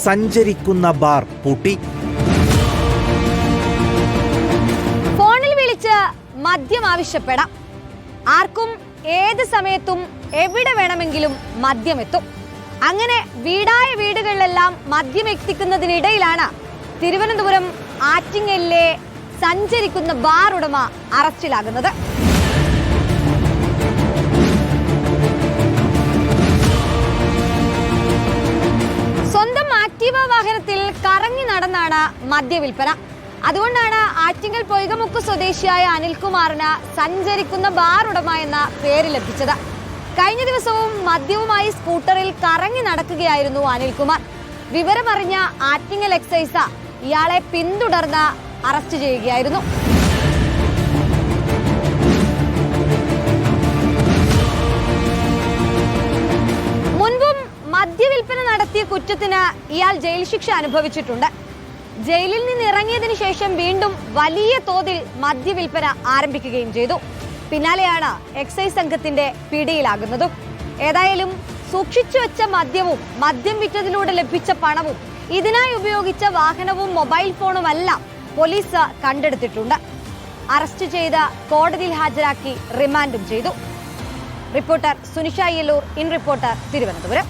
സഞ്ചരിക്കുന്ന ബാർ പൂട്ടി. ഫോണിൽ വിളിച്ച് മദ്യം ആവശ്യപ്പെടാം. ആർക്കും ഏത് സമയത്തും എവിടെ വേണമെങ്കിലും മദ്യമെത്തും. അങ്ങനെ വീടായ വീടുകളിലെല്ലാം മദ്യം എത്തിക്കുന്നതിനിടയിലാണ് തിരുവനന്തപുരം ആറ്റിങ്ങലിലെ സഞ്ചരിക്കുന്ന ബാർ ഉടമ അറസ്റ്റിലാകുന്നത്. സ്വന്തം ആക്റ്റീവ വാഹനത്തിൽ കറങ്ങി നടന്നാണ് മദ്യവിൽപ്പന. അതുകൊണ്ടാണ് ആറ്റിങ്ങൽ പൊയ്കമുക്ക് സ്വദേശിയായ അനിൽകുമാറിന് സഞ്ചരിക്കുന്ന ബാർ ഉടമ എന്ന പേര് ലഭിച്ചത്. കഴിഞ്ഞ ദിവസവും മദ്യവുമായി സ്കൂട്ടറിൽ കറങ്ങി നടക്കുകയായിരുന്നു അനിൽകുമാർ. വിവരമറിഞ്ഞ ആറ്റിങ്ങൽ എക്സൈസ് ഇയാളെ പിന്തുടർന്ന് അറസ്റ്റ് ചെയ്യുകയായിരുന്നു. മുൻപും മദ്യവിൽപ്പന നടത്തിയ കുറ്റത്തിന് ഇയാൾ ജയിൽ ശിക്ഷ അനുഭവിച്ചിട്ടുണ്ട്. ജയിലിൽ നിന്ന് ഇറങ്ങിയതിനു ശേഷം വീണ്ടും വലിയ തോതിൽ മദ്യവിൽപ്പന ആരംഭിക്കുകയും ചെയ്തു. പിന്നാലെയാണ് എക്സൈസ് സംഘത്തിന്റെ പിടിയിലാകുന്നതും. ഏതായാലും സൂക്ഷിച്ചു വെച്ച മദ്യവും മദ്യം വിറ്റതിലൂടെ ലഭിച്ച പണവും ഇതിനായി ഉപയോഗിച്ച വാഹനവും മൊബൈൽ ഫോണുമെല്ലാം പോലീസ് കണ്ടെടുത്തിട്ടുണ്ട്. അറസ്റ്റ് ചെയ്ത് കോടതിയിൽ ഹാജരാക്കി റിമാൻഡും ചെയ്തു. Reporter Sunisha Yellur, in reporter, Thiruvananthapuram.